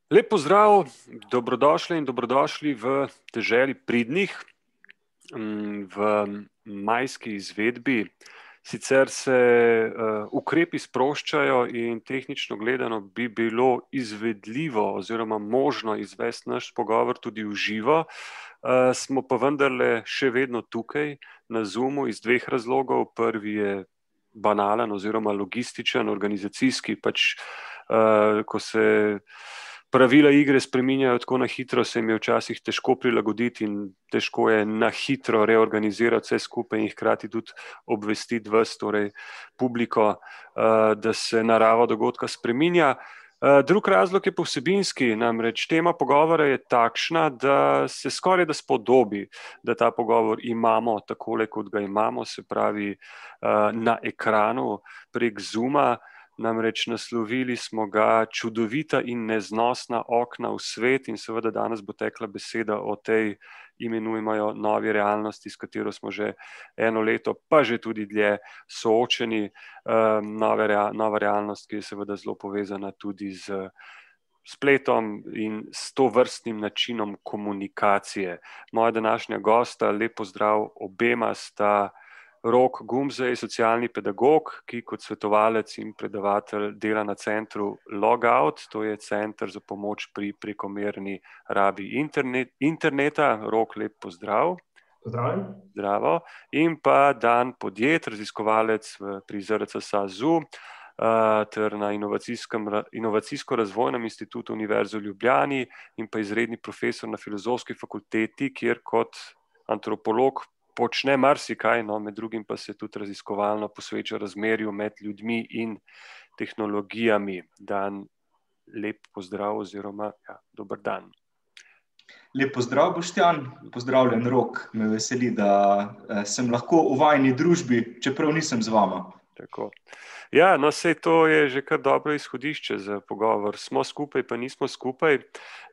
Lep pozdrav, dobrodošli in dobrodošli v deželi Pridnih, v majski izvedbi. Sicer se ukrepi sproščajo in tehnično gledano bi bilo izvedljivo oziroma možno izvesti naš pogovor tudi v živo, smo pa vendarle še vedno tukaj na Zoomu iz dveh razlogov. Prvi je banalen oziroma logističen, organizacijski, ko se pravila igre spreminjajo tako na hitro, se mi je včasih težko prilagoditi in težko je na hitro reorganizirati vse skupaj in hkrati tudi obvestiti vas, torej publiko, da se narava dogodka spreminja. Drug razlog je povsebinski, namreč tema pogovora je takšna, da se skoraj da spodobi, da ta pogovor imamo takole, kot ga imamo, se pravi na ekranu prek Zooma. Namreč naslovili smo ga Čudovita in neznosna okna v svet in seveda danes bo tekla beseda o tej, imenujemo jo, novi realnosti, s katero smo že eno leto, pa že tudi dlje soočeni. Nova realnost, ki je seveda zelo povezana tudi z spletom in s tovrstnim načinom komunikacije. Moja današnja gosta, lep pozdrav obema, sta Rok Gumzej, socialni pedagog, ki kot svetovalec in predavatelj dela na centru Logout, to je center za pomoč pri prekomerni rabi interneta. Rok, lep pozdrav. Pozdravljen. Zdravo. In pa Dan Podjed, raziskovalec pri ZRC SAZU ter na Inovacijsko-razvojnem inštitutu Univerze v Ljubljani in pa izredni profesor na Filozofski fakulteti, kjer kot antropolog počne marsikaj, med drugim pa se tudi raziskovalno posveča razmerju med ljudmi in tehnologijami. Dan, lep pozdrav oziroma dober dan. Lep pozdrav, Boštjan, pozdravljen Rok, me veseli, da sem lahko v vajini družbi, čeprav nisem z vama. Tako. Ja, no, sej to je že kar dobro izhodišče za pogovor. Smo skupaj, pa nismo skupaj.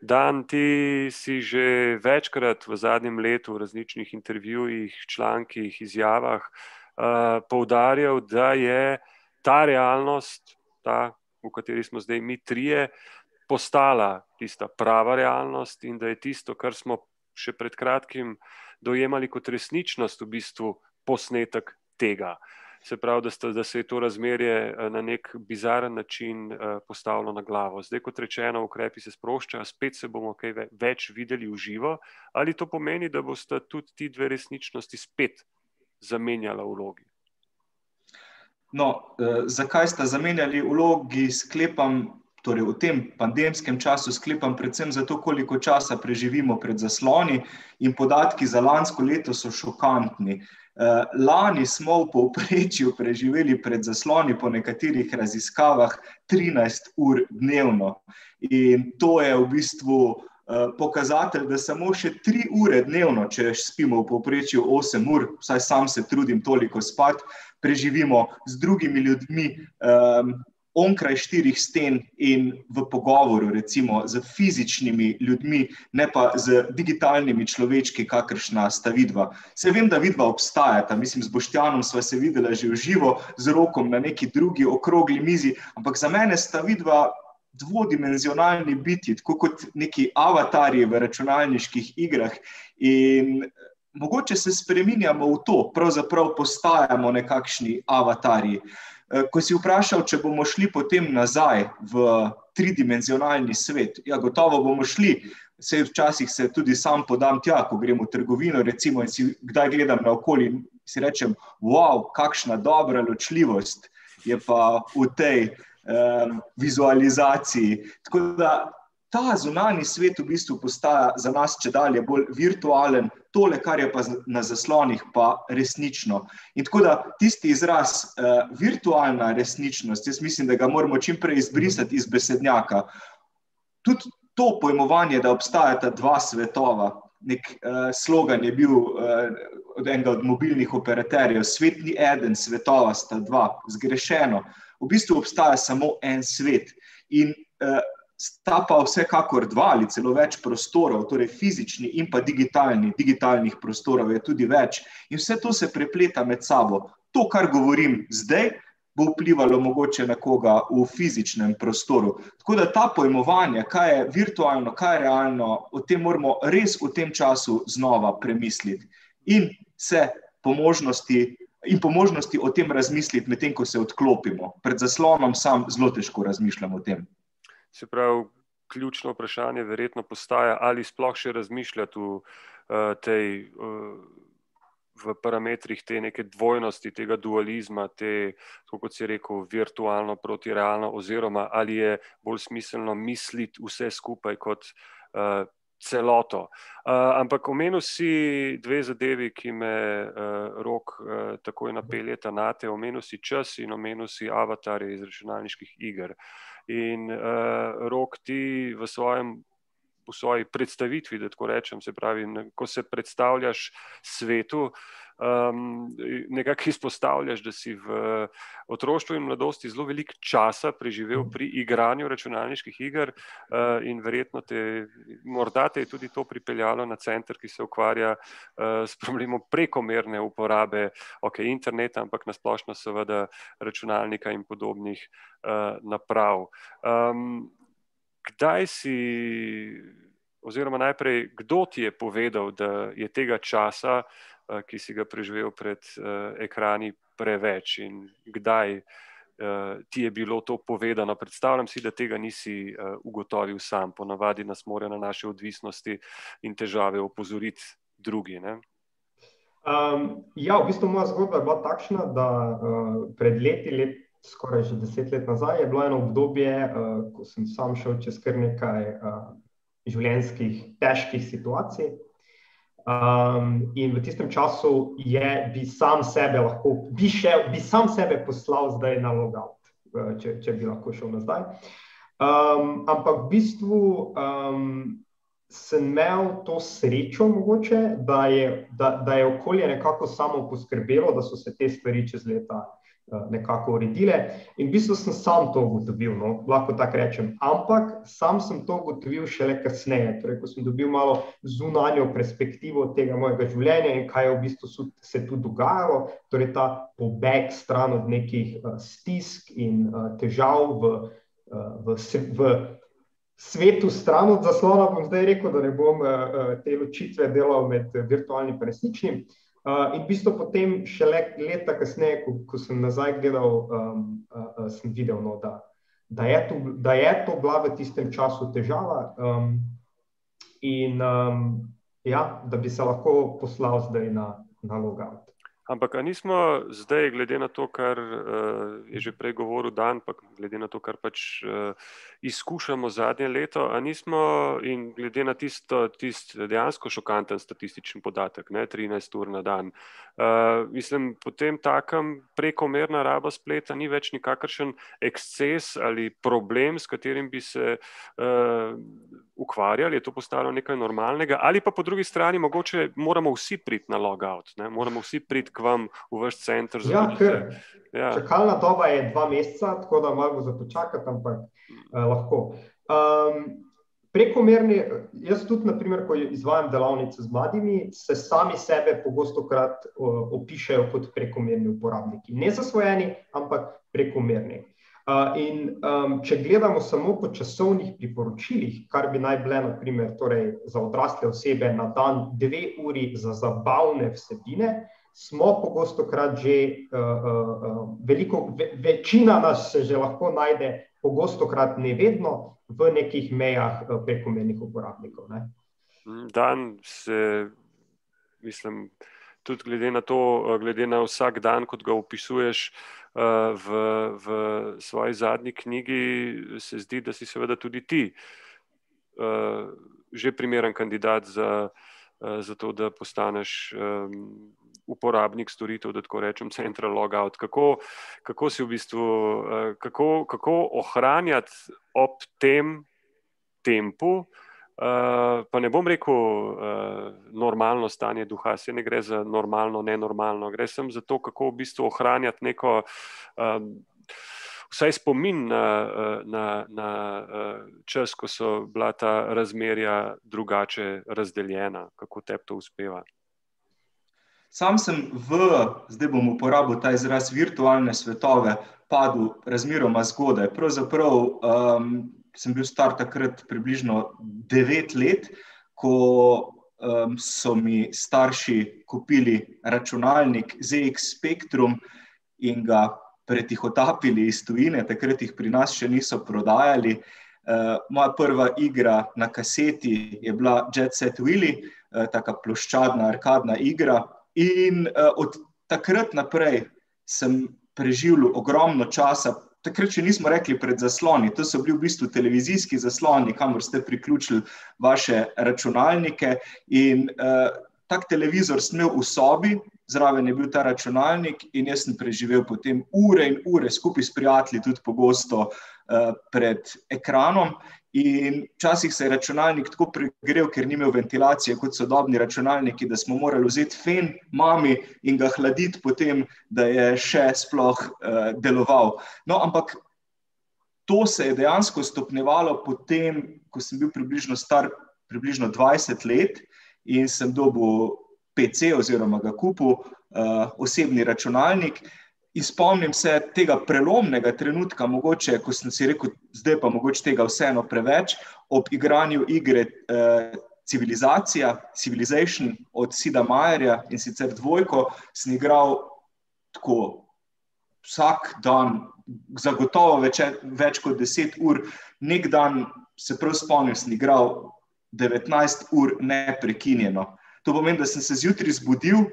Dan, ti si že večkrat v zadnjem letu v različnih intervjujih, člankih, izjavah poudarjal, da je ta realnost, ta, v kateri smo zdaj mi trije, postala tista prava realnost in da je tisto, kar smo še pred kratkim dojemali kot resničnost, v bistvu posnetek tega. Se pravi, da se je to razmerje na nek bizaren način postavilo na glavo. Zdaj, kot rečeno, ukrepi se sproščajo, spet se bomo kaj več videli v živo. Ali to pomeni, da bosta tudi ti dve resničnosti spet zamenjala vlogi? No, zakaj sta zamenjali vlogi, sklepam, torej v tem pandemskem času sklepam predvsem zato, koliko časa preživimo pred zasloni in podatki za lansko leto so šokantni. Lani smo v povprečju preživeli pred zasloni po nekaterih raziskavah 13 ur dnevno. In to je v bistvu pokazatelj, da samo še 3 ure dnevno, če spimo v povprečju 8 ur, vsaj sam se trudim toliko spati, preživimo z drugimi ljudmi onkraj 4 sten in v pogovoru, recimo z fizičnimi ljudmi, ne pa z digitalnimi človečki, kakršna sta vidva. Se vem, da vidva obstajata, mislim, z Boštjanom sva se videla že v živo, z Rokom na neki drugi okrogli mizi, ampak za mene sta vidva dvodimenzionalni biti, tako kot neki avatarji v računalniških igrah in mogoče se spreminjamo v to, pravzaprav postajamo nekakšni avatarji. Ko si vprašal, če bomo šli potem nazaj v tridimenzionalni svet, ja, gotovo bomo šli, saj včasih se tudi sam podam tja, ko grem v trgovino, recimo, in si kdaj gledam naokoli in si rečem, wow, kakšna dobra ločljivost je pa v tej vizualizaciji. Tako da ta zunanji svet v bistvu postaja za nas čedalje bolj virtualen, tole, kar je pa na zaslonih, pa resnično. In tako da tisti izraz virtualna resničnost, jaz mislim, da ga moramo čim prej izbrisati iz besednjaka. Tudi to pojmovanje, da obstajata dva svetova, nek slogan je bil od enega od mobilnih operaterjev, svet ni eden, svetova sta dva, zgrešeno. V bistvu obstaja samo en svet in sta pa vsekakor dva ali celo več prostorov, torej fizični in pa digitalni. Digitalnih prostorov je tudi več in vse to se prepleta med sabo. To, kar govorim zdaj, bo vplivalo mogoče na koga v fizičnem prostoru. Tako da ta pojmovanje, kaj je virtualno, kaj je realno, o tem moramo res v tem času znova premisliti in se po možnosti o tem razmisliti, medtem ko se odklopimo. Pred zaslonom sam zelo težko razmišljam o tem. Se pravi, ključno vprašanje verjetno postaja, ali sploh še razmišljati v parametrih te neke dvojnosti, tega dualizma, tako kot si rekel, virtualno proti realno, oziroma ali je bolj smiselno misliti vse skupaj kot celoto. Ampak omenil si dve zadevi, ki me Rok takoj napeljeta nate. Omenil si čas in omenil si avatarje iz računalniških iger. In Rok, ti v svoji predstavitvi, da tako rečem, se pravi, ko se predstavljaš svetu, nekako izpostavljaš, da si v otroštvu in mladosti zelo veliko časa preživel pri igranju računalniških iger in verjetno morda te je tudi to pripeljalo na center, ki se ukvarja s problemom prekomerne uporabe interneta, ampak nasplošno seveda računalnika in podobnih naprav. Kdaj si, oziroma najprej, kdo ti je povedal, da je tega časa, ki si ga preživel pred ekrani, preveč in kdaj ti je bilo to povedano? Predstavljam si, da tega nisi ugotovil sam. Ponavadi nas morajo na naše odvisnosti in težave opozoriti drugi, ne? Ja, v bistvu moja zgodba je bila takšna, da pred skoraj že 10 let nazaj je bilo eno obdobje, ko sem sam šel čez kar nekaj življenjskih težkih situacij. In v tistem času bi sam sebe poslal zdaj na logout, če bi lahko šel nazaj. Ampak v bistvu sem imel to srečo mogoče, da je okolje nekako samo poskrbelo, da so se te stvari čez leta nekako uredile. In v bistvu sem sam to ugotovil, no, lahko tako rečem. Ampak sam sem to ugotovil šele kasneje, torej ko sem dobil malo zunanjo perspektivo tega mojega življenja in kaj je v bistvu se tu dogajalo, torej ta pobeg stran od nekih stisk in težav v svetu stran od zaslona, bom zdaj rekel, da ne bom te ločitve delal med virtualnim in resničnim. In v bistvu potem šele leta kasneje, ko sem nazaj gledal, sem videl, no, da je to bila v tistem času težava in ja, da bi se lahko poslal zdaj na logout. Ampak a nismo zdaj, glede na to, kar je že prej govoril Dan, pa glede na to, kar pač izkušamo zadnje leto, a nismo, in glede na tisti dejansko šokanten statističen podatek, 13 ur na dan, mislim, potem takem prekomerna raba spleta ni več nikakršen eksces ali problem, s katerim bi se ukvarjali, je to postalo nekaj normalnega, ali pa po drugi strani mogoče moramo vsi priti na logout, moramo vsi priti k vam v vaš center. Čakalna doba je 2 meseca, tako da malo za počakati, ampak lahko. Prekomerni, jaz tudi, na primer, ko izvajam delavnice z mladimi, se sami sebe pogostokrat opišejo kot prekomerni uporabniki. Ne zasvojeni, ampak prekomerni. In če gledamo samo po časovnih priporočilih, kar bi naj bile, na primer, torej za odrasle osebe na dan 2 uri za zabavne vsebine, smo pogostokrat že, večina nas se že lahko najde, pogostokrat ne vedno, v nekih mejah prekomernih uporabnikov, ne? Dan se, mislim, tudi glede na vsak dan, kot ga opisuješ v svoji zadnji knjigi, se zdi, da si seveda tudi ti že primeren kandidat za to, da postaneš uporabnik storitev, da tako rečem, centra logout. Kako si v bistvu, kako ohranjati ob tem tempu, pa ne bom rekel normalno stanje duha, se ne gre za normalno, nenormalno, gre sem za to, kako v bistvu ohranjati neko vsaj spomin na čas, ko so bila ta razmerja drugače razdeljena. Kako tebi to uspeva? Sam sem zdaj bom uporabil ta izraz virtualne svetove, padel razmeroma zgodaj. Pravzaprav sem bil star takrat približno 9 let, ko so mi starši kupili računalnik ZX Spectrum in ga pretihotapili iz tujine, takrat jih pri nas še niso prodajali. Moja prva igra na kaseti je bila Jet Set Willy, taka ploščadna arkadna igra, in od takrat naprej sem preživljal ogromno časa. Takrat še nismo rekli pred zasloni, to so bili v bistvu televizijski zasloni, kamor ste priključili vaše računalnike, in tak televizor sem imel v sobi, zraven je bil ta računalnik in jaz sem preživel potem ure in ure skupaj s prijatelji, tudi pogosto pred ekranom. In včasih se je računalnik tako pregrel, ker ni imel ventilacije kot sodobni računalniki, da smo morali vzeti fen mami in ga hladiti potem, da je še sploh deloval. No, ampak to se je dejansko stopnjevalo potem, ko sem bil približno 20 let in sem dobil PC oziroma ga kupil, osebni računalnik. In spomnim se tega prelomnega trenutka, mogoče, ko sem si rekel, zdaj pa mogoče tega vseeno preveč, ob igranju igre Civilization od Sida Meierja, in sicer 2, sem igral tako vsak dan, zagotovo več kot 10 ur, nek dan, se prav spomnim, sem igral 19 ur neprekinjeno. To pomeni, da sem se zjutraj zbudil,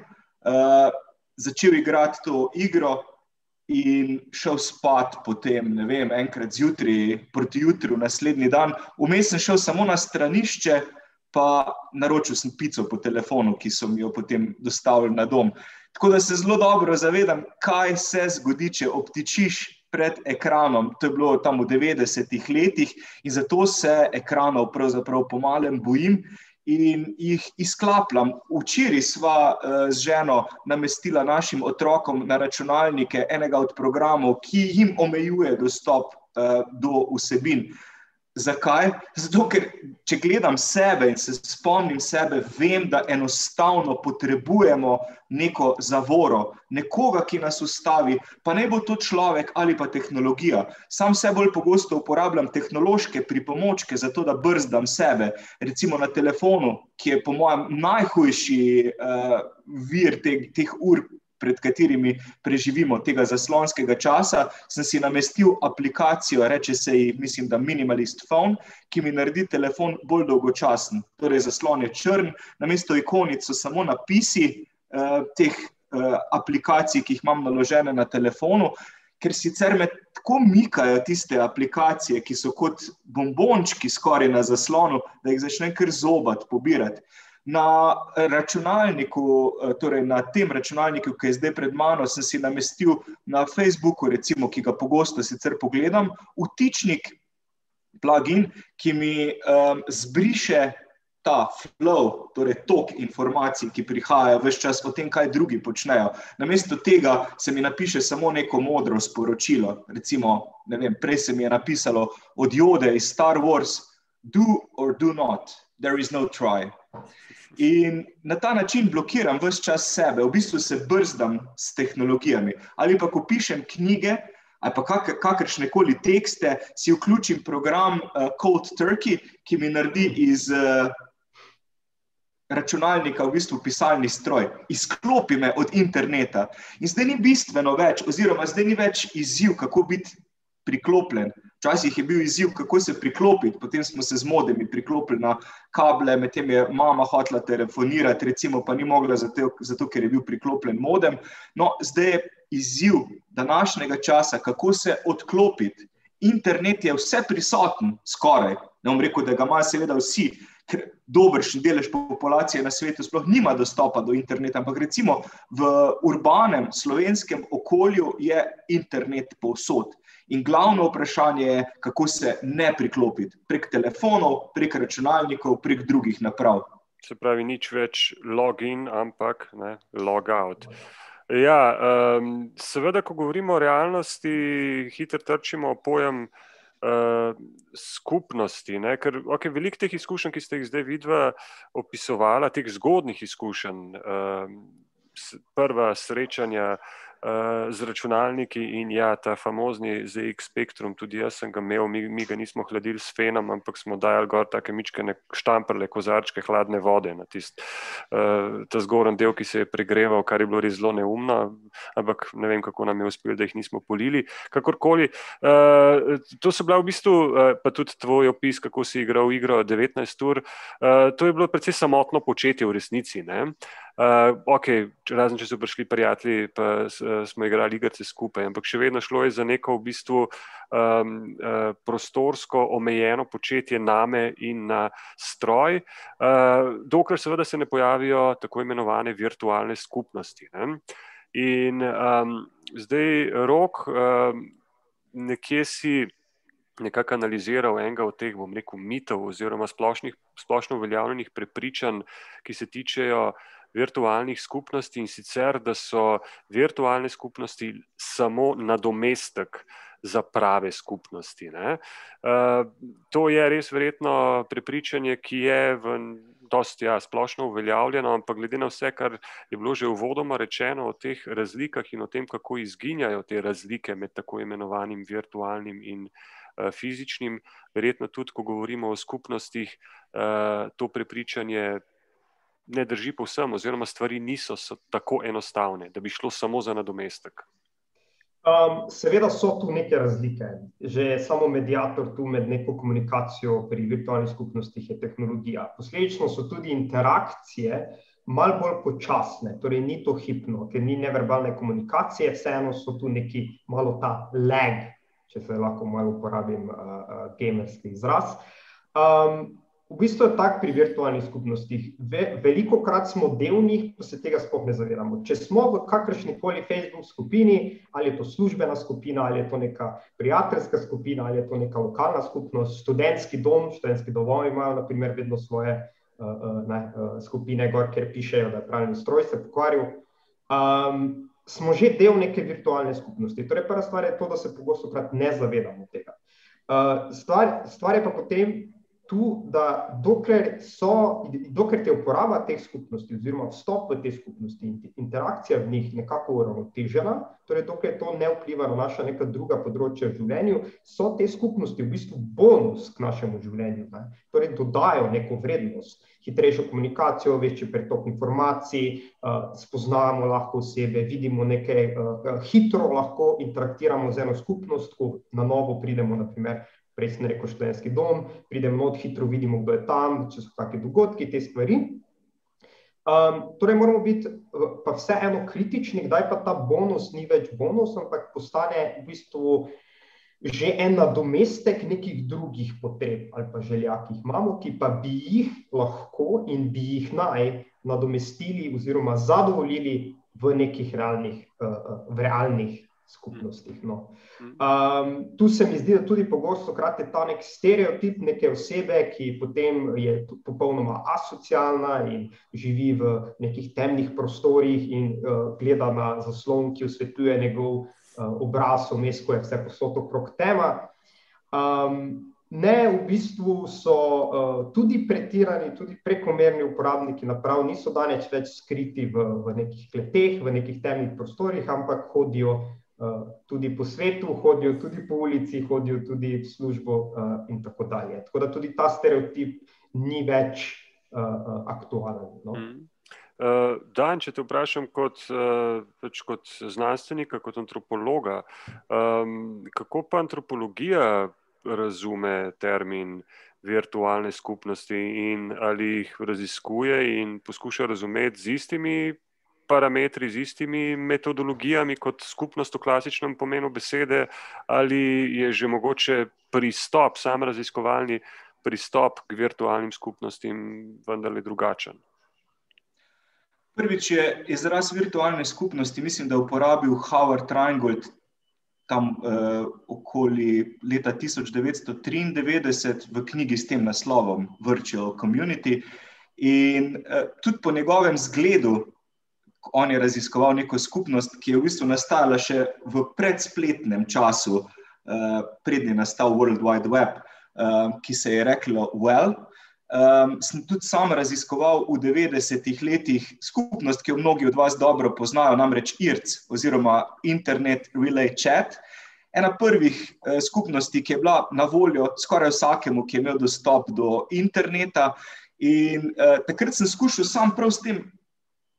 začel igrati to igro in šel spat potem, ne vem, enkrat zjutraj, proti jutru, naslednji dan. Vmes sem šel samo na stranišče, pa naročil sem pico po telefonu, ki so mi jo potem dostavili na dom. Tako da se zelo dobro zavedam, kaj se zgodi, če obtičiš pred ekranom. To je bilo tam v 90-ih letih in zato se ekranov pravzaprav po malem bojim in jih izklapljam. Včeraj sva z ženo namestila našim otrokom na računalnike enega od programov, ki jim omejuje dostop do vsebin. Zakaj? Zato, ker če gledam sebe in se spomnim sebe, vem, da enostavno potrebujemo neko zavoro, nekoga, ki nas ustavi, pa ne bo to človek ali pa tehnologija. Sam vse bolj pogosto uporabljam tehnološke pripomočke za to, da brzdam sebe. Recimo na telefonu, ki je po mojem najhujši vir teh ur, pred katerimi preživimo tega zaslonskega časa, sem si namestil aplikacijo, reče se ji, mislim, da Minimalist Phone, ki mi naredi telefon bolj dolgočasen. Torej, zaslon je črn, namesto ikonic so samo napisi teh aplikacij, ki jih imam naložene na telefonu, ker sicer me tako mikajo tiste aplikacije, ki so kot bombončki skoraj na zaslonu, da jih začnem kar zobati, pobirati. Na računalniku, torej na tem računalniku, ki je zdaj pred mano, sem si namestil na Facebooku, recimo, ki ga pogosto sicer pogledam, vtičnik, plugin, ki mi zbriše ta flow, torej tok informacij, ki prihajajo ves čas o tem, kaj drugi počnejo. Namesto tega se mi napiše samo neko modro sporočilo. Recimo, ne vem, prej se mi je napisalo od Jode iz Star Wars, do or do not, there is no try. In na ta način blokiram ves čas sebe, v bistvu se brzdam s tehnologijami. Ali pa ko pišem knjige, ali pa kakršnekoli tekste, si vključim program Cold Turkey, ki mi naredi iz računalnika v bistvu pisalni stroj. Izklopi me od interneta. In zdaj ni bistveno več, oziroma zdaj ni več izziv, kako biti priklopljen. Včasih je bil izziv, kako se priklopiti, potem smo se z modemi priklopili na kable, medtem je mama hotela telefonirati, recimo pa ni mogla zato, ker je bil priklopljen modem. No, zdaj je izziv današnjega časa, kako se odklopiti. Internet je vse prisoten, skoraj. Ne bom rekel, da ga ima seveda vsi, ker dobršen delež populacije na svetu sploh nima dostopa do interneta, ampak recimo v urbanem slovenskem okolju je internet povsod. In glavno vprašanje je, kako se ne priklopiti. Prek telefonov, prek računalnikov, prek drugih naprav. Se pravi, nič več login, ampak log out. Ja, seveda, ko govorimo o realnosti, hitro trčimo pojem skupnosti, ker veliko teh izkušenj, ki ste jih zdaj vidva opisovala, teh zgodnih izkušenj, prva srečanja z računalniki in ja, ta famozni ZX Spectrum, tudi jaz sem ga imel, mi ga nismo hladili s fenom, ampak smo dajali gor take mičkene štamprle, kozarčke hladne vode na ta zgoren del, ki se je pregreval, kar je bilo res zelo neumno, ampak ne vem, kako nam je uspelo, da jih nismo polili. Kakorkoli, to so bila v bistvu, pa tudi tvoj opis, kako si igral igro 19 ur, to je bilo precej samotno početje v resnici, ne? Ok, razen če so prišli prijatelji, pa smo igrali igrice skupaj, ampak še vedno šlo je za neko v bistvu prostorsko omejeno početje name in na stroj, dokler seveda se ne pojavijo tako imenovane virtualne skupnosti, ne? In zdaj Rok, nekje si nekako analiziral enega od teh, bom rekel, mitov oziroma splošno uveljavljenih prepričanj, ki se tičejo virtualnih skupnosti, in sicer, da so virtualne skupnosti samo nadomestek za prave skupnosti, ne? To je res verjetno prepričanje, ki je dosti splošno uveljavljeno, ampak glede na vse, kar je bilo že uvodoma rečeno o teh razlikah in o tem, kako izginjajo te razlike med tako imenovanim virtualnim in fizičnim, verjetno tudi, ko govorimo o skupnostih, to prepričanje ne drži povsem, oziroma stvari niso tako enostavne, da bi šlo samo za nadomestek. Seveda so tu neke razlike. Že samo mediator tu med neko komunikacijo pri virtualnih skupnostih je tehnologija. Posledično so tudi interakcije malo bolj počasne, torej ni to hipno, ker ni neverbalne komunikacije, vseeno so tu neki malo ta lag, če se lahko malo uporabim gamerski izraz. V bistvu je tak pri virtualnih skupnostih. Velikokrat smo del njih, pa se tega sploh ne zavedamo. Če smo v kakršnikoli Facebook skupini, ali je to službena skupina, ali je to neka prijateljska skupina, ali je to neka lokalna skupnost, študentski domovi imajo na primer vedno svoje skupine gor, kjer pišejo, da je pravilni stroj se pokvaril. Smo že del neke virtualne skupnosti. Torej, prva stvar je to, da se pogostokrat ne zavedamo tega. Stvar je pa potem tu, da dokler te uporaba teh skupnosti oziroma vstop v te skupnosti in interakcija v njih nekako uravnotežena, torej dokler to ne vpliva na naša neka druga področja v življenju, so te skupnosti v bistvu bonus k našemu življenju, ne? Torej dodajo neko vrednost, hitrejšo komunikacijo, večji pretok informacij, spoznavamo lahko osebe, vidimo nekaj, hitro lahko interaktiramo z eno skupnost, ko na novo pridemo, na primer, prej sem rekel študentski dom, pridemo not, hitro vidimo, kdo je tam, če so kakšni dogodki, te stvari. Torej moramo biti pa vseeno kritični, kdaj pa ta bonus ni več bonus, ampak postane v bistvu že en nadomestek nekih drugih potreb ali pa želja, ki jih imamo, ki pa bi jih lahko in bi jih naj nadomestili oziroma zadovoljili v nekih realnih skupnostih. No. Tu se mi zdi, da tudi pogostokrat je ta nek stereotip neke osebe, ki potem je popolnoma asocialna in živi v nekih temnih prostorih in gleda na zaslon, ki osvetljuje njegov obraz, vmes, ko je vse povsod okrog tema. Ne, v bistvu so tudi pretirani, tudi prekomerni uporabniki naprav niso danes več skriti v nekih kleteh, v nekih temnih prostorih, ampak hodijo tudi po svetu, hodijo tudi po ulici, hodijo tudi v službo in tako dalje. Tako da tudi ta stereotip ni več aktualen. No? Dan, če te vprašam kot znanstvenika, kot antropologa, kako pa antropologija razume termin virtualne skupnosti in ali jih raziskuje in poskuša razumeti z istimi parametri, z istimi metodologijami kot skupnost v klasičnem pomenu besede, ali je že mogoče pristop, sam raziskovalni pristop k virtualnim skupnostim vendarle drugačen? Prvič je izraz virtualne skupnosti, mislim, da uporabil Howard Rheingold tam okoli leta 1993 v knjigi s tem naslovom Virtual Community. In tudi po njegovem zgledu, on je raziskoval neko skupnost, ki je v bistvu nastala še v predspletnem času, prednje nastal World Wide Web, ki se je reklo WELL. sem tudi sam raziskoval v 90-ih letih skupnost, ki jo mnogi od vas dobro poznajo, namreč IRC oziroma Internet Relay Chat. Ena prvih skupnosti, ki je bila na voljo skoraj vsakemu, ki je imel dostop do interneta. In takrat sem skušal sam prav s tem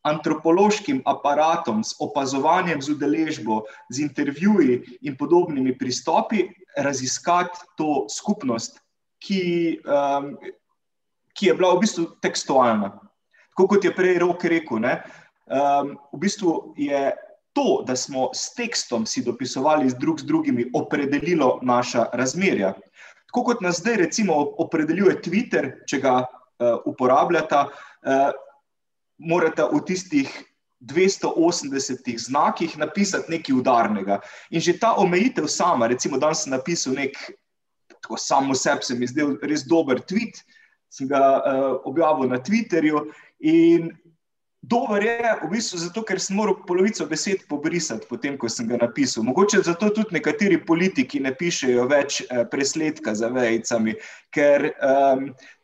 antropološkim aparatom, s opazovanjem, z udeležbo, z intervjuji in podobnimi pristopi raziskati to skupnost, ki je bila v bistvu tekstualna. Tako kot je prej Rok rekel, ne? V bistvu je to, da smo s tekstom si dopisovali drug z drugimi, opredelilo naša razmerja. Tako kot nas zdaj recimo opredeljuje Twitter, če ga uporabljata, morate v tistih 280 znakih napisati nekaj udarnega. In že ta omejitev sama, recimo danes sem napisal tako samo sebi se mi zdel res dober tweet, sem ga objavil na Twitterju in dober je v bistvu zato, ker sem moral polovico besed pobrisati potem, ko sem ga napisal. Mogoče zato tudi nekateri politiki ne pišejo več presledka za vejicami, ker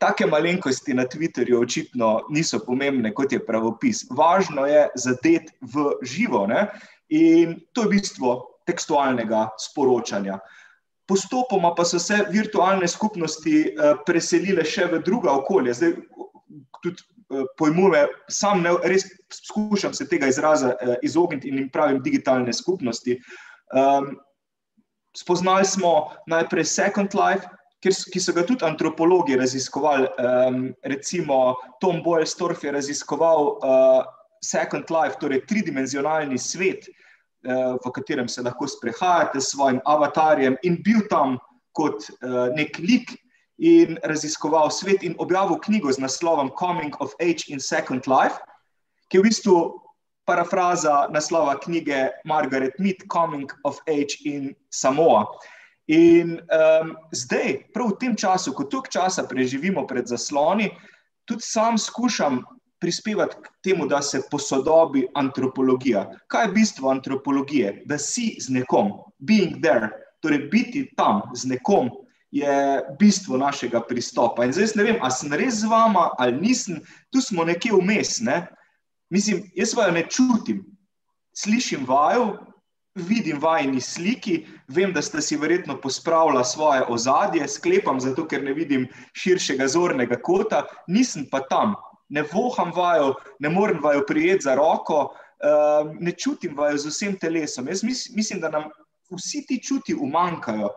take malenkosti na Twitterju očitno niso pomembne, kot je pravopis. Važno je zadeti v živo, ne? In to je bistvo tekstualnega sporočanja. Postopoma pa so se virtualne skupnosti preselile še v druga okolja. Zdaj tudi pojmuje, sam res skušam se tega izraza izogniti in jim pravim digitalne skupnosti. Spoznali smo najprej Second Life, ki so ga tudi antropologi raziskovali. Recimo Tom Boylstorff je raziskoval Second Life, torej tridimenzionalni svet, v katerem se lahko sprehajate s svojim avatarjem in bil tam kot nek lik in raziskoval svet in objavil knjigo z naslovom Coming of Age in Second Life, ki je v bistvu parafraza naslova knjige Margaret Mead, Coming of Age in Samoa. In zdaj, prav v tem času, ko toliko časa preživimo pred zasloni, tudi sam skušam prispevati k temu, da se posodobi antropologija. Kaj je bistvo antropologije? Da si z nekom, being there, torej biti tam z nekom, je bistvo našega pristopa. In zdaj ne vem, ali sem res z vama ali nisem, tu smo nekje vmes, ne? Mislim, jaz vaju ne čutim. Slišim vaju, vidim vajini sliki, vem, da ste si verjetno pospravila svoje ozadje, sklepam zato, ker ne vidim širšega zornega kota, nisem pa tam. Ne voham vaju, ne morem vaju prijeti za roko, ne čutim vaju z vsem telesom. Jaz mislim, da nam vsi ti čuti umanjkajo.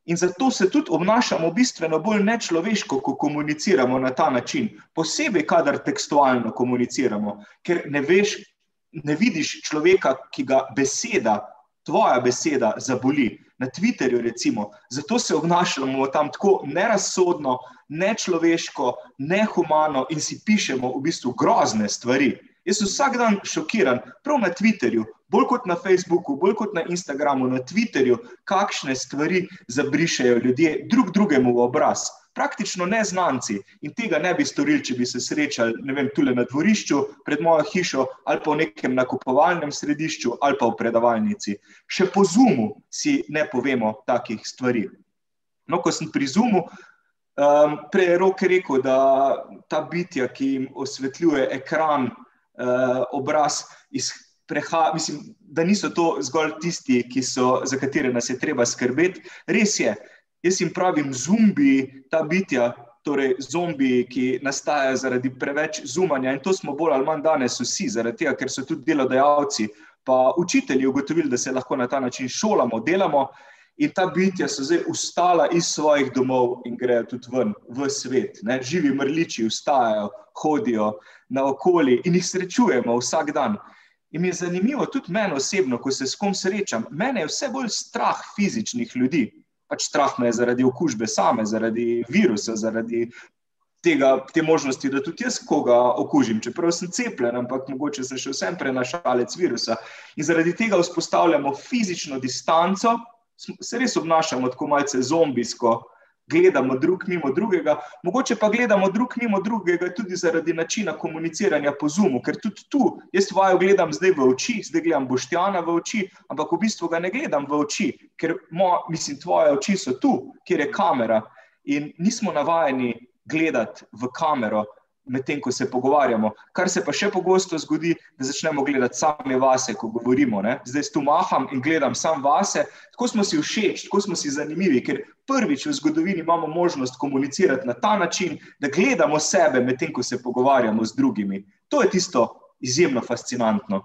In zato se tudi obnašamo bistveno bolj nečloveško, ko komuniciramo na ta način. Posebej, kadar tekstualno komuniciramo, ker ne vidiš človeka, ki ga beseda, tvoja beseda zaboli. Na Twitterju recimo. Zato se obnašamo tam tako nerazsodno, nečloveško, nehumano in si pišemo v bistvu grozne stvari. Jaz sem vsak dan šokiran, prav na Twitterju, bolj kot na Facebooku, bolj kot na Instagramu, na Twitterju, kakšne stvari zabrišejo ljudje drug drugemu v obraz. Praktično neznanci in tega ne bi storili, če bi se srečali, ne vem, tule na dvorišču, pred mojo hišo ali pa v nekem nakupovalnem središču ali pa v predavalnici. Še po Zoomu si ne povemo takih stvari. No, ko sem pri Zoomu, prej je Rok rekel, da ta bitja, ki jim osvetljuje ekran, obraz, mislim, da niso to zgolj tisti, za katere nas je treba skrbeti. Res je. Jaz jim pravim zombi, ta bitja, torej zombi, ki nastajajo zaradi preveč zoomanja in to smo bolj ali manj danes vsi, zaradi tega, ker so tudi delodajalci pa učitelji ugotovili, da se lahko na ta način šolamo, delamo in ta bitja so zdaj vstala iz svojih domov in grejo tudi ven, v svet. Ne? Živi mrliči vstajajo, hodijo naokoli in jih srečujemo vsak dan. In mi je zanimivo, tudi mene osebno, ko se s kom srečam, mene je vse bolj strah fizičnih ljudi. Pač strah me je zaradi okužbe same, zaradi virusa, zaradi te možnosti, da tudi jaz koga okužim, čeprav sem cepljen, ampak mogoče sem še vsem prenašalec virusa. In zaradi tega vzpostavljamo fizično distanco, se res obnašamo tako malce zombijsko, gledamo drug mimo drugega, mogoče pa gledamo drug mimo drugega tudi zaradi načina komuniciranja po Zoomu, ker tudi tu, jaz vaju gledam zdaj v oči, zdaj gledam Boštjana v oči, ampak v bistvu ga ne gledam v oči, ker tvoje oči so tu, kjer je kamera in nismo navajeni gledati v kamero, medtem ko se pogovarjamo. Kar se pa še pogosto zgodi, da začnemo gledati sami vase, ko govorimo. Ne? Zdaj tu maham in gledam sam vase. Tako smo si všeč, tako smo si zanimivi, ker prvič v zgodovini imamo možnost komunicirati na ta način, da gledamo sebe, medtem ko se pogovarjamo z drugimi. To je tisto izjemno fascinantno.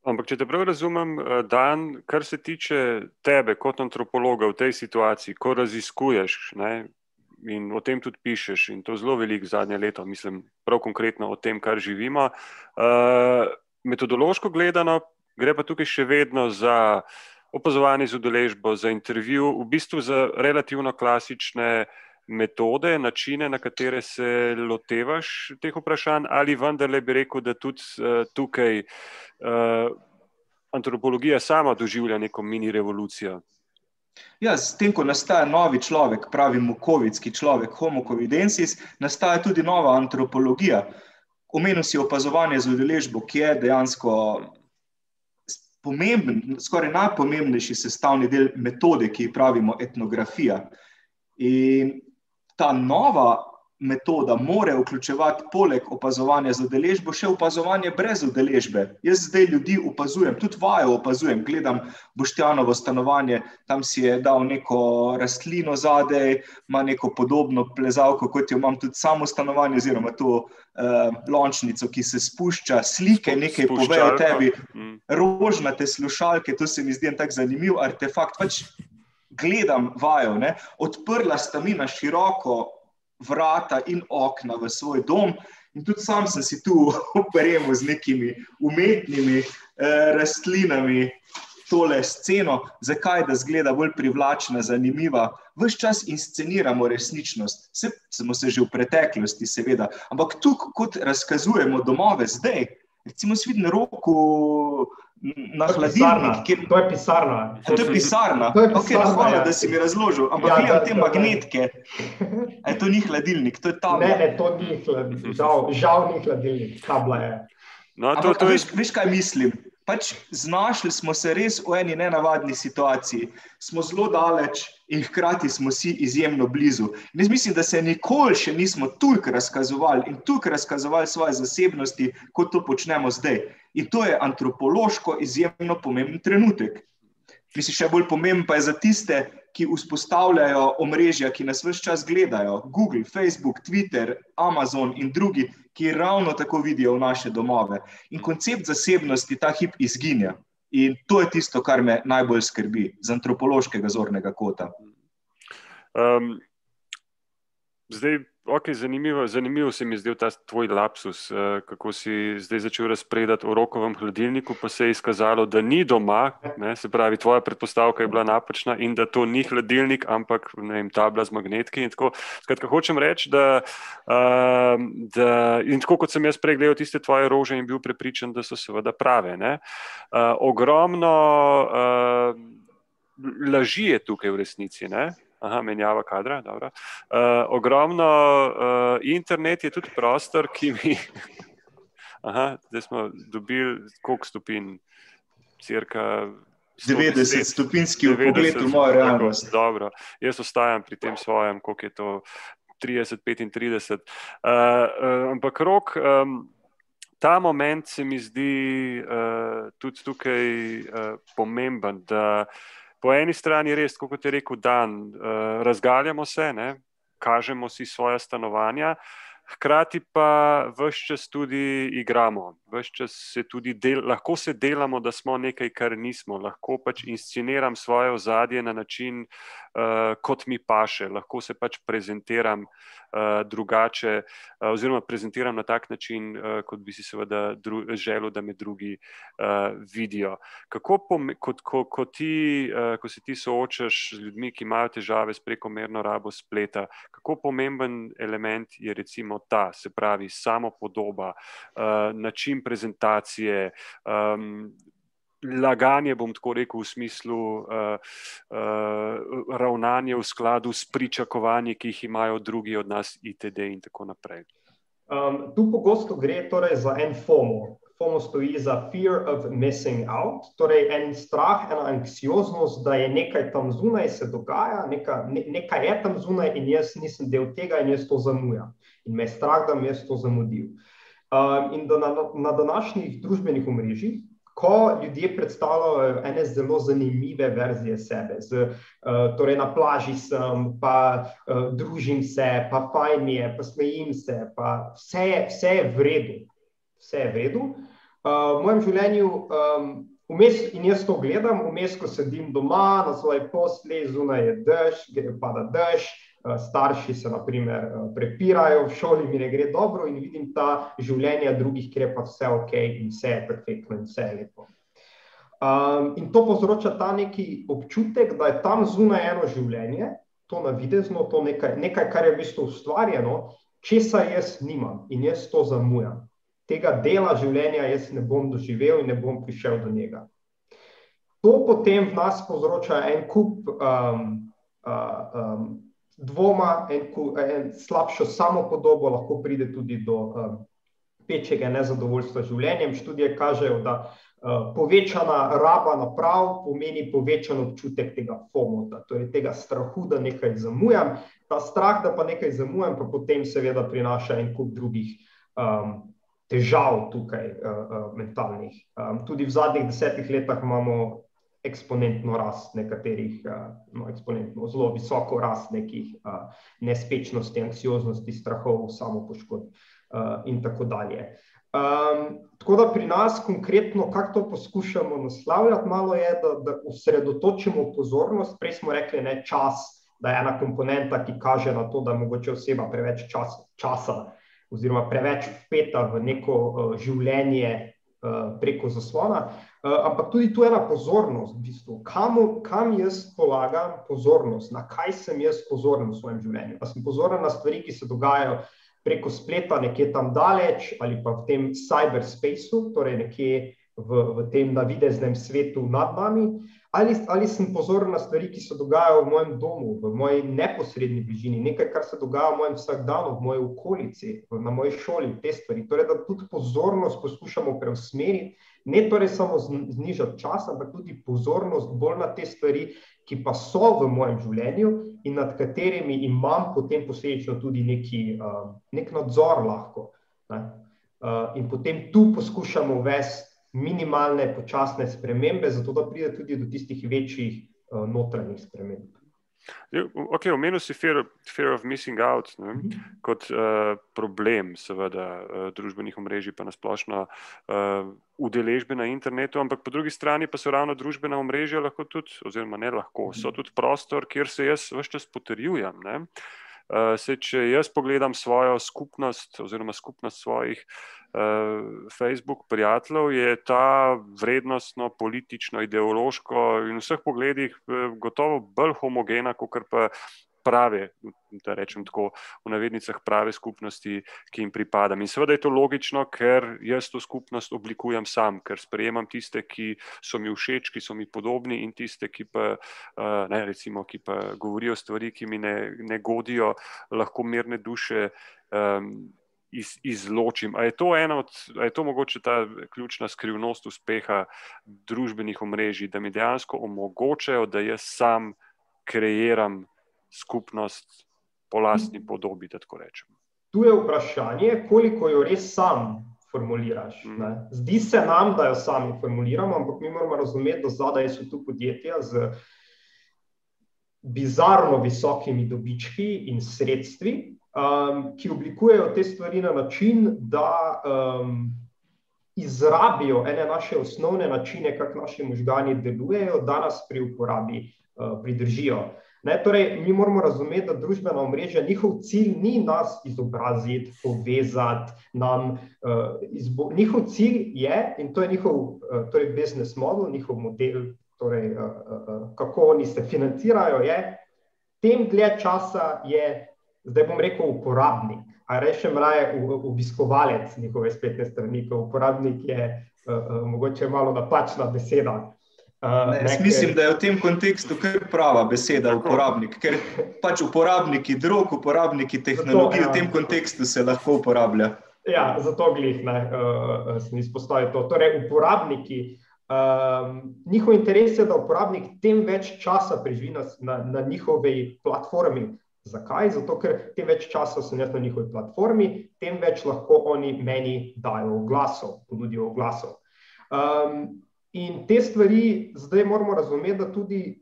Ampak, če te prav razumem, Dan, kar se tiče tebe kot antropologa v tej situaciji, ko raziskuješ, ne, in o tem tudi pišeš, in to zelo veliko zadnje leto, mislim, prav konkretno o tem, kar živimo, metodološko gledano, gre pa tukaj še vedno za opazovanje z udeležbo, za intervju, v bistvu za relativno klasične metode, načine, na katere se lotevaš teh vprašanj, ali vendarle bi rekel, da tudi tukaj antropologija sama doživlja neko mini revolucijo? Ja, s tem, ko nastaja novi človek, pravimo kovidski človek, homo covidensis, nastaja tudi nova antropologija. Omenil si opazovanje z udeležbo, ki je dejansko pomemben, skoraj najpomembnejši sestavni del metode, ki ji pravimo etnografija. In ta nova metoda more vključevati poleg opazovanja z udeležbo še opazovanje brez udeležbe. Jaz zdaj ljudi opazujem, tudi vaju opazujem, gledam Boštjanovo stanovanje, tam si je dal neko rastlino zadej, ima neko podobno plezalko, kot jo imam tudi samo stanovanje, oziroma to lončnico, ki se spušča, slike nekaj povejo tebi, rožnate slušalke, to se mi zdi en tak zanimiv artefakt, pač gledam vaju, ne? Odprla sta mi na široko vrata in okna v svoj dom in tudi sam sem si tu opremil z nekimi umetnimi rastlinami tole sceno. Zakaj? Da zgleda bolj privlačna, zanimiva. Ves čas insceniramo resničnost. Smo se že v preteklosti, seveda. Ampak tukaj, kot razkazujemo domove zdaj, recimo si vidim Roku na hladilnik. To je pisarna. To je pisarna? Ok, hvala, da si mi razložil. Ampak gledam te magnetke. To ni hladilnik, to je tabla. Ne, to ni hladilnik. Žal ni hladilnik, tabla je. Ampak veš, kaj mislim? Pač znašli smo se res v eni nenavadni situaciji. Smo zelo daleč in hkrati smo si izjemno blizu. In jaz mislim, da se nikoli še nismo toliko razkazovali in toliko razkazovali svoje zasebnosti, kot to počnemo zdaj. In to je antropološko izjemno pomemben trenutek. Mislim, še bolj pomemben pa je za tiste, ki vzpostavljajo omrežja, ki nas ves čas gledajo. Google, Facebook, Twitter, Amazon in drugi, ki ravno tako vidijo v naše domove. In koncept zasebnosti ta hip izginja. In to je tisto, kar me najbolj skrbi z antropološkega zornega kota. Zdaj, ok, zanimivo se mi zdel ta tvoj lapsus, kako si zdaj začel razpredati o Rokovem hladilniku, pa se je izkazalo, da ni doma, ne, se pravi, tvoja predpostavka je bila napačna in da to ni hladilnik, ampak ne vem, tabla z magnetki in tako. Skratka, hočem reči, da in tako kot sem jaz pregledal tiste tvoje rože in bil prepričan, da so seveda prave, ne. Ogromno laži je tukaj v resnici, ne. Aha, menjava kadra, dobro. Ogromno, internet je tudi prostor, ki mi... Aha, zdaj smo dobili koliko stopinj? Cirka 90 stopinski vpogled v mojo realnost. Dobro, jaz ostajam pri tem svojem, koliko je to 30, 35. Ampak Rok, ta moment se mi zdi tudi tukaj pomemben, da po eni strani res, kot je rekel Dan, razgaljamo se, ne, kažemo si svoja stanovanja, hkrati pa ves čas tudi igramo, ves čas se tudi lahko se delamo, da smo nekaj, kar nismo, lahko pač insceniram svoje ozadje na način, kot mi paše, lahko se pač prezentiram drugače, oziroma prezentiram na tak način, kot bi si seveda želel, da me drugi vidijo. Kako ko se ti soočaš z ljudmi, ki imajo težave s prekomerno rabo spleta, kako pomemben element je recimo ta, se pravi samopodoba, način prezentacije, laganje, bom tako rekel, v smislu ravnanje v skladu s pričakovanji, ki jih imajo drugi od nas itd. In tako naprej. Tu pogosto gre torej za en FOMO. FOMO stoji za fear of missing out, torej en strah, ena anksioznost, da je nekaj tam zunaj se dogaja, nekaj je tam zunaj in jaz nisem del tega in jaz to zamujam. in me je strah, da mi jaz to zamudil. In da na današnjih družbenih omrežjih, ko ljudje predstavljajo ene zelo zanimive verzije sebe, torej na plaži sem, pa družim se, pa fajn je, pa smejim se, pa vse je v redu. Vse je v redu. V mojem življenju, in jaz to gledam, vmes, ko sedim doma, na svoji postelji, zunaj je dež, pada dež, starši se, na primer, prepirajo, v šoli mi ne gre dobro in vidim ta življenja drugih, kjer je pa vse ok in vse je perfektno in vse je lepo. In to povzroča ta neki občutek, da je tam zunaj eno življenje, to navidezno, to nekaj, kar je v bistvu ustvarjeno, česar jaz nimam in jaz to zamujam. Tega dela življenja jaz ne bom doživel in ne bom prišel do njega. To potem v nas povzroča en kup dvoma, en slabšo samopodobo, lahko pride tudi do večjega nezadovoljstva življenjem. Študije kažejo, da povečana raba naprav pomeni povečan občutek tega FOMO-ta, torej tega strahu, da nekaj zamujam. Ta strah, da pa nekaj zamujam, pa potem seveda prinaša en kup drugih težav tukaj mentalnih. Tudi v zadnjih 10 letih imamo eksponentno rast nekaterih, eksponentno, zelo visoko rast nekih nespečnosti, anksioznosti, strahov, samopoškodb in tako dalje. Tako da pri nas konkretno, kako to poskušamo naslavljati, malo je, da osredotočimo pozornost. Prej smo rekli, ne, čas, da je ena komponenta, ki kaže na to, da je mogoče oseba preveč časa oziroma preveč vpeta v neko življenje preko zaslona, ampak tudi tu je ena pozornost, v bistvu, kam jaz polagam pozornost, na kaj sem jaz pozoren v svojem življenju. Pa sem pozoren na stvari, ki se dogajajo preko spleta, nekje tam daleč, ali pa v tem cyberspaceu, torej nekje v tem navideznem svetu nad nami, ali sem pozoren na stvari, ki se dogajajo v mojem domu, v moji neposredni bližini, nekaj, kar se dogaja v mojem vsakdanu, v moji okolici, na moji šoli, te stvari. Torej, da tudi pozornost poskušamo preusmeriti, ne torej samo znižati čas, ampak tudi pozornost bolj na te stvari, ki pa so v mojem življenju in nad katerimi imam potem posledično tudi nek nadzor lahko. In potem tu poskušamo uvesti minimalne, počasne spremembe, zato da pride tudi do tistih večjih notranjih sprememb. Ok, omenil si fear of missing out, ne? Kot problem seveda družbenih omrežij pa nasplošno udeležbe na internetu, ampak po drugi strani pa so ravno družbena omrežja lahko tudi, oziroma ne lahko, so tudi prostor, kjer se jaz ves čas potrjujem, ne? Če jaz pogledam svojo skupnost oziroma skupnost svojih Facebook prijateljev, je ta vrednostno, politično, ideološko in v vseh pogledih gotovo bolj homogena, kakor pa prave, da rečem tako, v navednicah prave skupnosti, ki jim pripadam. In seveda je to logično, ker jaz to skupnost oblikujem sam, ker sprejemam tiste, ki so mi všeč, ki so mi podobni in tiste, ki pa, recimo, ki pa govorijo stvari, ki mi ne godijo, lahko mirne duše izločim. A je to mogoče ta ključna skrivnost uspeha družbenih omrežij, da mi dejansko omogočajo, da jaz sam kreiram skupnost po lastni podobi, da tako rečem? Tu je vprašanje, koliko jo res sam formuliraš. Ne? Zdi se nam, da jo sami formuliramo, ampak mi moramo razumeti, da zadaj so tu podjetja z bizarno visokimi dobički in sredstvi, ki oblikujejo te stvari na način, da izrabijo ene naše osnovne načine, kako naši možgani delujejo, da nas pri uporabi pridržijo. Torej, mi moramo razumeti, da družbena omrežja, njihov cilj ni nas izobraziti, povezati, njihov cilj je, in to je njihov business model, njihov model, torej, kako oni se financirajo, je, tem dlje časa je, zdaj bom rekel, uporabnik, a rečem raje obiskovalec njihove spletne strani, ker uporabnik je mogoče malo napačna beseda. Jaz mislim, da je v tem kontekstu kar prava beseda uporabnik, ker pač uporabniki drog, uporabniki tehnologij v tem kontekstu se lahko uporablja. Ja, zato glih sem izpostavil to. Torej, uporabniki, njihov interes je, da uporabnik tem več časa preživi na njihovi platformi, Zakaj? Zato, ker tem več časa sem jaz na njihovi platformi, tem več lahko oni meni dajo oglasov, ponudijo oglasov. In te stvari zdaj moramo razumeti, da tudi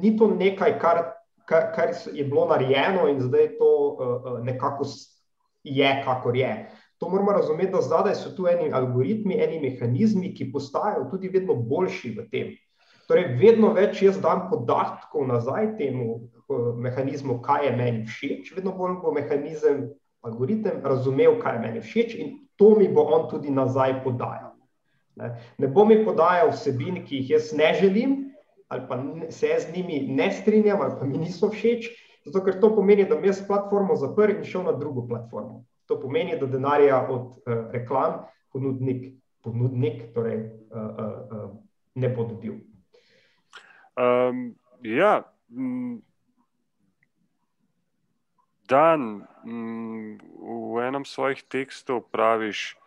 ni to nekaj, kar je bilo narejeno in zdaj to nekako je, kakor je. To moramo razumeti, da zadaj so tu eni algoritmi, eni mehanizmi, ki postajajo tudi vedno boljši v tem. Torej, vedno več jaz dam podatkov nazaj temu mehanizmu, kaj je meni všeč, vedno bolj bo mehanizem, algoritem razumel, kaj je meni všeč in to mi bo on tudi nazaj podajal. Ne bo mi podajal vsebin, ki jih jaz ne želim, ali pa se z njimi ne strinjam, ali pa mi niso všeč, zato ker to pomeni, da bi jaz platformo zaprl in šel na drugo platformo. To pomeni, da denarja od reklam ponudnik torej, ne bo dobil. Dan, v enem svojih tekstov praviš,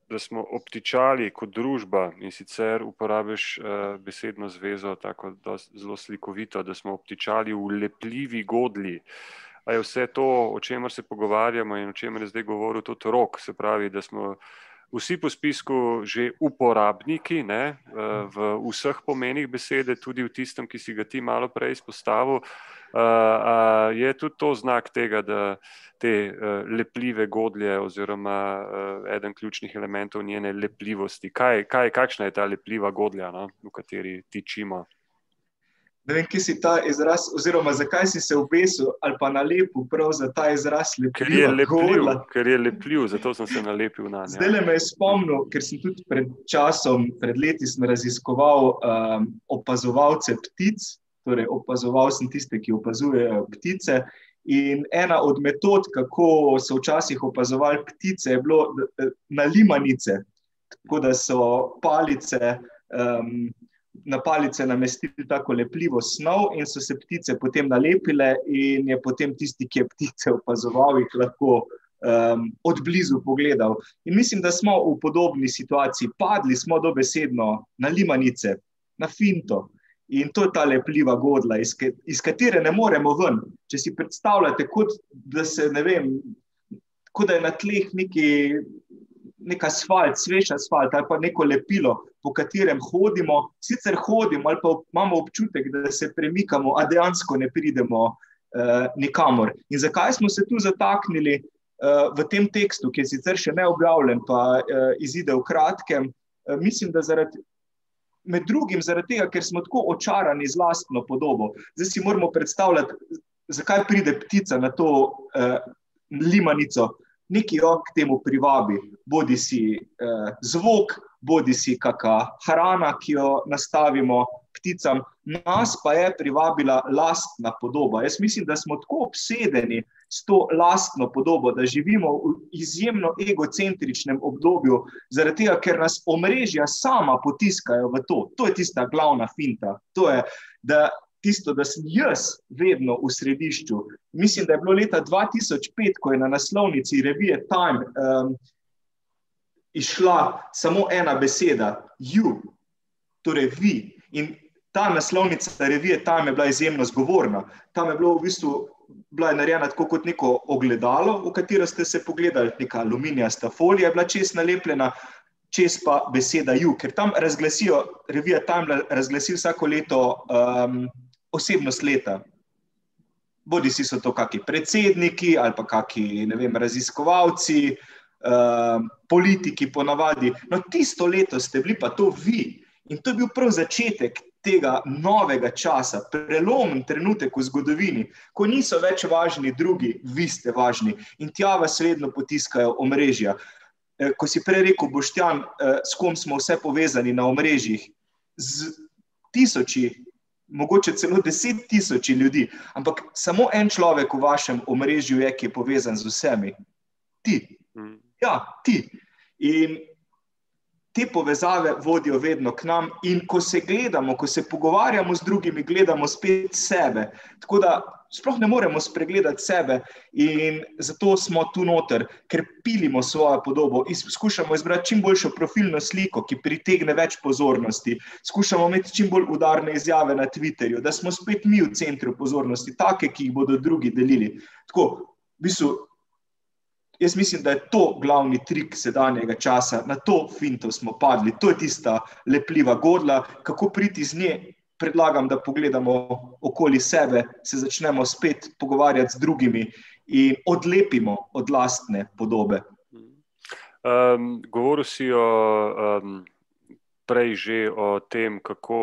da smo obtičali kot družba in sicer uporabiš besedno zvezo tako zelo slikovito, da smo obtičali v lepljivi godlji. A je vse to, o čemer se pogovarjamo in o čemer je zdaj govoril tudi Rok, se pravi, da smo vsi po spisku že uporabniki, ne, v vseh pomenih besede, tudi v tistem, ki si ga ti malo prej izpostavil. Je tudi to znak tega, da te lepljive godlje oziroma eden ključnih elementov njene lepljivosti. Kakšna je ta lepljiva godlja, no, v kateri tičimo? Ne vem, kje si ta izraz, oziroma zakaj si se obesil ali pa nalepil prav za ta izraz lepljiva godlja. Ker je lepljiv, zato sem se nalepil na njo. Zdajle me je spomnil, ker sem tudi pred leti sem raziskoval opazovalce ptic, torej opazoval sem tiste, ki opazujejo ptice, in ena od metod, kako so včasih opazovali ptice, je bilo na limanice, tako da so na palice namestili tako lepljivo snov in so se ptice potem nalepile in je potem tisti, ki je ptice opazoval, jih lahko od blizu pogledal. In mislim, da smo v podobni situaciji. Padli smo dobesedno na limanice, na finto. In to je ta lepljiva godla, iz katere ne moremo ven. Če si predstavljate, kot da se, ne vem, kot da je na tleh nek asfalt, svež asfalt ali pa neko lepilo, po katerem hodimo, sicer hodimo ali pa imamo občutek, da se premikamo, a dejansko ne pridemo nikamor. In zakaj smo se tu zataknili v tem tekstu, ki je sicer še neobjavljen, pa izide v kratkem, mislim, da med drugim zaradi tega, ker smo tako očarani z lastno podobo. Zdaj si moramo predstavljati, zakaj pride ptica na to limanico. Nekaj jo k temu privabi, bodi si zvok, bodi si kaka hrana, ki jo nastavimo pticam, nas pa je privabila lastna podoba. Jaz mislim, da smo tako obsedeni s to lastno podobo, da živimo v izjemno egocentričnem obdobju, zaradi tega, ker nas omrežja sama potiskajo v to. To je tista glavna finta. To je, da sem jaz vedno v središču. Mislim, da je bilo leta 2005, ko je na naslovnici revije Time išla samo ena beseda, you, torej vi. In ta naslovnica revije Time je bila izjemno zgovorna. Tam je bilo v bistvu bila je narejena tako kot neko ogledalo, v katero ste se pogledali, neka aluminijasta folija je bila čez nalepljena, čez pa beseda you, ker tam revija Time razglasi vsako leto osebnost leta. Bodisi so to kaki predsedniki ali pa kaki, ne vem, raziskovalci, politiki ponavadi. No, tisto leto ste bili pa to vi. In to je bil prav začetek tega novega časa, prelomen trenutek v zgodovini, ko niso več važni drugi, vi ste važni. In tja vas vedno potiskajo omrežja. Ko si prej rekel, Boštjan, s kom smo vse povezani na omrežjih, z tisoči, mogoče celo 10.000 ljudi, ampak samo en človek v vašem omrežju je, ki je povezan z vsemi. Ti. Ja, ti. In te povezave vodijo vedno k nam in ko se gledamo, ko se pogovarjamo z drugimi, gledamo spet sebe. Tako da sploh ne moremo spregledati sebe in zato smo tu noter, ker pilimo svojo podobo in skušamo izbrati čim boljšo profilno sliko, ki pritegne več pozornosti. Skušamo imeti čim bolj udarne izjave na Twitterju, da smo spet mi v centru pozornosti, take, ki jih bodo drugi delili. Tako, v bistvu, jaz mislim, da je to glavni trik sedanjega časa, na to finto smo padli, to je tista lepljiva godla, kako priti z nje. Predlagam, da pogledamo okoli sebe, se začnemo spet pogovarjati z drugimi in odlepimo od lastne podobe. Govoril si prej že o tem, kako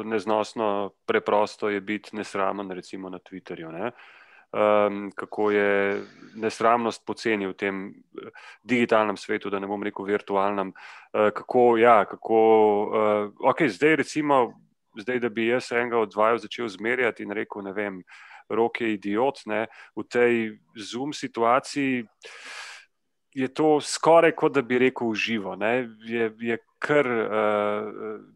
neznosno preprosto je biti nesramen, recimo na Twitterju, ne? Kako je nesramnost poceni v tem digitalnem svetu, da ne bom rekel virtualnem. Zdaj, da bi jaz enega od dvaju začel zmerjati in rekel, ne vem, Rok je idiot, ne, v tej Zoom situaciji je to skoraj kot da bi rekel v živo, ne, je kar,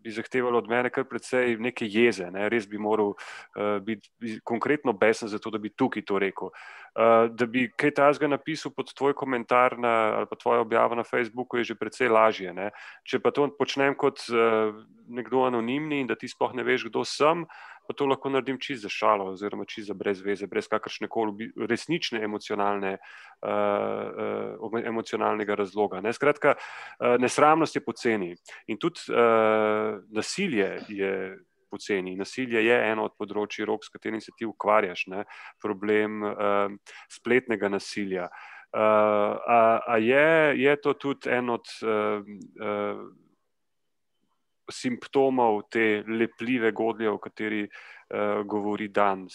bi zahtevalo od mene kar precej neke jeze, ne, res bi moral biti konkretno besen za to, da bi tukaj to rekel. Da bi kaj takega napisal pod tvoj komentar ali pa tvojo objavo na Facebooku je že precej lažje, ne. Če pa to počnem kot nekdo anonimni in da ti sploh ne veš, kdo sem, pa to lahko naredim čisto za šalo oziroma čisto za brez veze, brez kakršnekoli resnične emocionalnega razloga. Ne? Skratka, nesramnost je poceni in tudi nasilje je poceni. Nasilje je eno od področij, Rok, s katerim se ti ukvarjaš, ne? Problem spletnega nasilja. A je to tudi en od simptomov te lepljive godlje, o kateri govori Dan?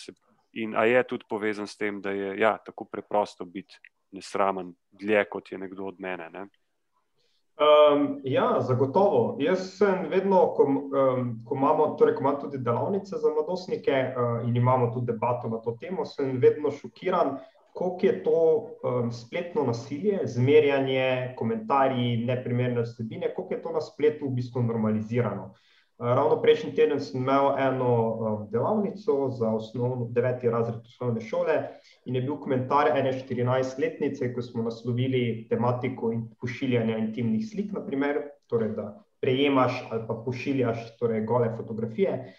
In a je tudi povezan s tem, da je tako preprosto biti nesramen, dlje kot je nekdo od mene, ne? Zagotovo. Jaz sem vedno, ko imamo tudi delavnice za mladostnike in imamo tudi debato na to temo, sem vedno šokiran, koliko je to spletno nasilje, zmerjanje, komentarji, neprimerne vsebine, koliko je to na spletu v bistvu normalizirano. Ravno prejšnji teden sem imel eno delavnico za 9. razred osnovne šole in je bil komentar ene 14-letnice, ko smo naslovili tematiko pošiljanja intimnih slik, na primer, torej da prejemaš ali pa pošiljaš gole fotografije.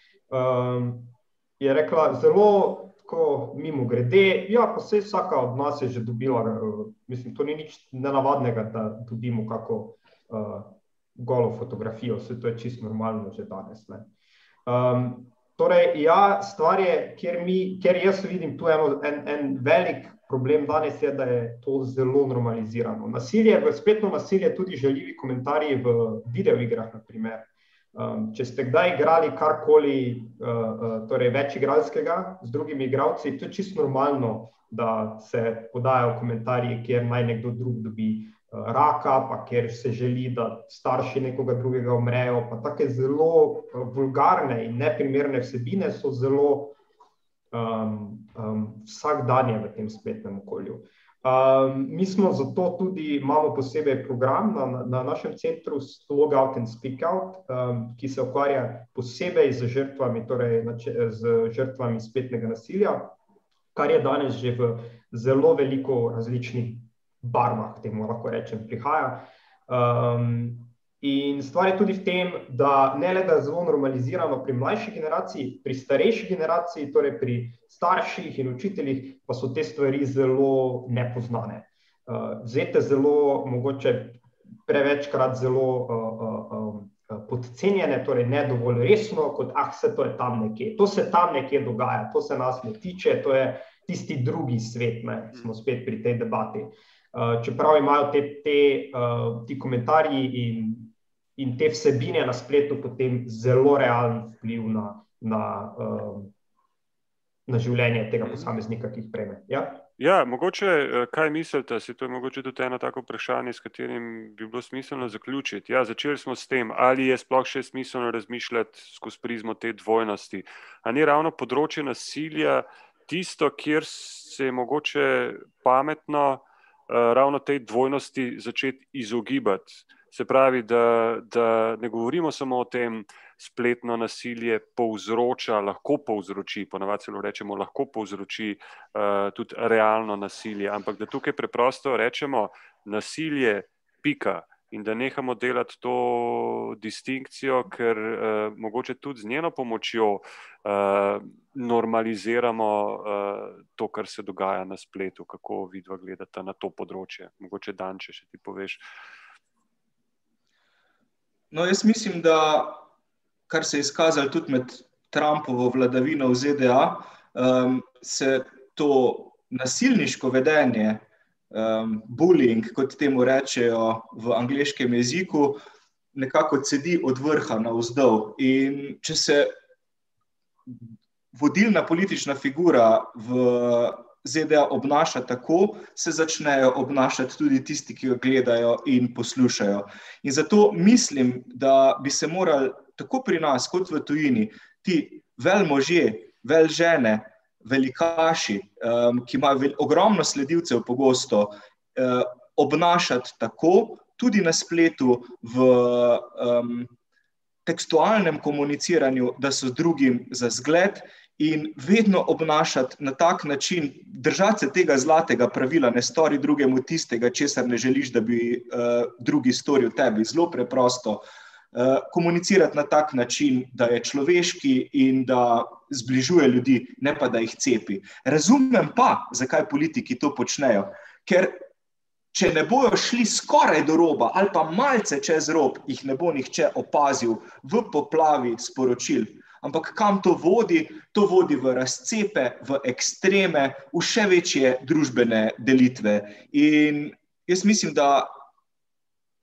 Je rekla zelo tako mimo grede, pa saj vsaka od nas je že dobila, mislim, to ni nič nenavadnega, da dobimo kako golo fotografijo, vse to je čisto normalno že danes, ne. Stvar je, kjer jaz vidim tu en velik problem danes je, da je to zelo normalizirano. Spletno nasilje, tudi žaljivi komentarji v videoigrah, na primer. Če ste kdaj igrali karkoli, več igralskega z drugimi igralci, to je čisto normalno, da se podajajo komentarji, kjer naj nekdo drug dobi raka, pa kjer se želi, da starši nekoga drugega umrejo, pa take zelo vulgarne in neprimerne vsebine so zelo vsakdanje v tem spletnem okolju. Mi smo zato tudi, imamo posebej program na našem centru Log Out and Speak Out, ki se ukvarja posebej z žrtvami, z žrtvami spletnega nasilja, kar je danes že v zelo veliko različnih barvah, temu lahko rečem, prihaja. In stvar je tudi v tem, da ne le, da je zelo normalizirano pri mlajši generaciji, pri starejši generaciji, torej pri starših in učiteljih, pa so te stvari zelo nepoznane. Vzete zelo, mogoče prevečkrat zelo podcenjene, torej ne dovolj resno, kot se to je tam nekje. To se tam nekje dogaja, to se nas ne tiče, to je tisti drugi svet, ne, smo spet pri tej debati. Čeprav imajo ti komentarji in te vsebine na spletu potem zelo realen vpliv na življenje tega posameznika, ki jih prejme. Mogoče, kaj mislite, to je mogoče tudi eno tako vprašanje, s katerim bi bilo smiselno zaključiti. Začeli smo s tem, ali je sploh še smiselno razmišljati skozi prizmo te dvojnosti. A ni ravno področje nasilja tisto, kjer se je mogoče pametno ravno tej dvojnosti začeti izogibati. Se pravi, da ne govorimo samo o tem, spletno nasilje lahko povzroči, ponavadi celo rečemo, lahko povzroči tudi realno nasilje, ampak da tukaj preprosto rečemo nasilje, pika, in da nehamo delati to distinkcijo, ker mogoče tudi z njeno pomočjo normaliziramo to, kar se dogaja na spletu, kako vidva gledata na to področje. Mogoče Danče, še ti poveš. No, jaz mislim, da kar se je izkazalo tudi med Trumpovo vladavino v ZDA, se to nasilniško vedenje, bullying, kot temu rečejo v angleškem jeziku, nekako cedi od vrha navzdol. In če se vodilna politična figura v ZDA obnaša tako, se začnejo obnašati tudi tisti, ki jo gledajo in poslušajo. In zato mislim, da bi se morali tako pri nas kot v tujini ti velmožje, velžene, velikaši, ki imajo ogromno sledilcev pogosto, obnašati tako, tudi na spletu, v tekstualnem komuniciranju, da so drugim za zgled, in vedno obnašati na tak način, držati se tega zlatega pravila, ne stori drugemu tistega, česar ne želiš, da bi drugi storil tebi. Zelo preprosto. Komunicirati na tak način, da je človeški in da zbližuje ljudi, ne pa da jih cepi. Razumem pa, zakaj politiki to počnejo, ker če ne bojo šli skoraj do roba ali pa malce čez rob, jih ne bo nihče opazil v poplavi sporočil. Ampak kam to vodi? To vodi v razcepe, v ekstreme, v še večje družbene delitve. In jaz mislim, da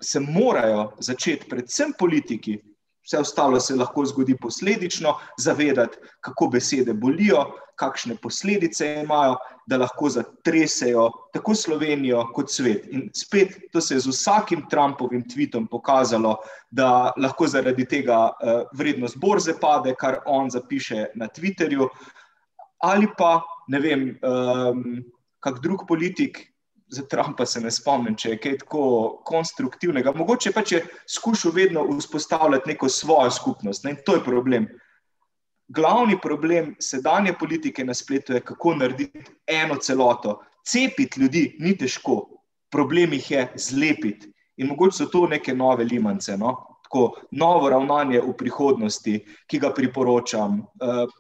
se morajo začeti predvsem politiki, vse ostalo se lahko zgodi posledično, zavedati, kako besede bolijo, kakšne posledice imajo, da lahko zatresejo tako Slovenijo kot svet. In spet, to se je z vsakim Trumpovim tweetom pokazalo, da lahko zaradi tega vrednost borze pade, kar on zapiše na Twitterju, ali pa, ne vem, kak drug politik, za Trumpa se ne spomnim, če je kaj tako konstruktivnega. Mogoče pa če skušal vedno vzpostavljati neko svojo skupnost. In to je problem. Glavni problem sedanje politike na spletu je, kako narediti eno celoto. Cepiti ljudi ni težko, problem jih je zlepiti. In mogoče so to neke nove limance, no? Tako novo ravnanje v prihodnosti, ki ga priporočam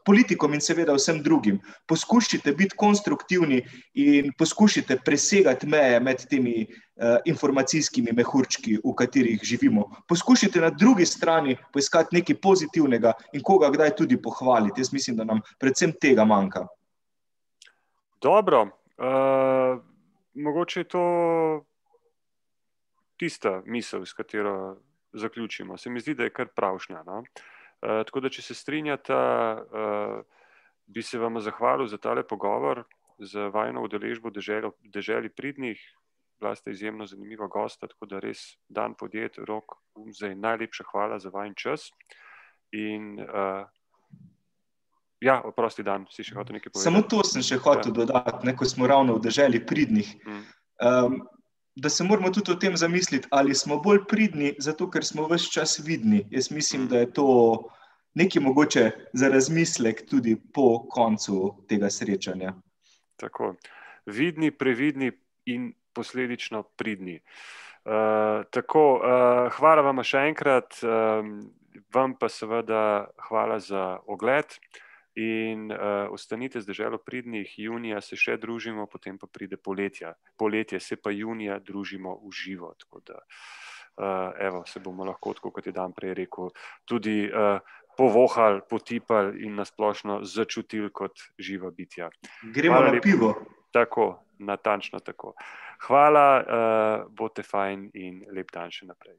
politikom in seveda vsem drugim. Poskušajte biti konstruktivni in poskušajte presegati meje med temi informacijskimi mehurčki, v katerih živimo. Poskušajte na drugi strani poiskati nekaj pozitivnega in koga kdaj tudi pohvaliti. Jaz mislim, da nam predvsem tega manjka. Dobro, mogoče je to tista misel, s katero zaključimo. Se mi zdi, da je kar pravšnja. No? Tako da, če se strinjata, bi se vam zahvalil za tale pogovor, za vajino udeležbo Deželi pridnih. Bila ste izjemno zanimiva gosta, tako da res Dan podjet, Rok Umzej, najlepša hvala za vajin čas. In ja, oprosti Dan, si še hotel nekaj povedati? Samo to sem še hotel dodati, ko smo ravno v Deželi pridnih. Da se moramo tudi o tem zamisliti, ali smo bolj pridni, zato ker smo ves čas vidni. Jaz mislim, da je to nekaj mogoče za razmislek tudi po koncu tega srečanja. Tako, vidni, previdni in posledično pridni. Hvala vam še enkrat, vam pa seveda hvala za ogled. In ostanite z Deželo pridnih, junija se še družimo, potem pa pride poletje se pa junija družimo v živo, tako da evo, se bomo lahko, tako kot je Dan prej rekel, tudi povohali, potipali in nasplošno začutili kot živa bitja. Gremo na pivo. Tako, natančno tako. Hvala, bote fajn in lep dan še naprej.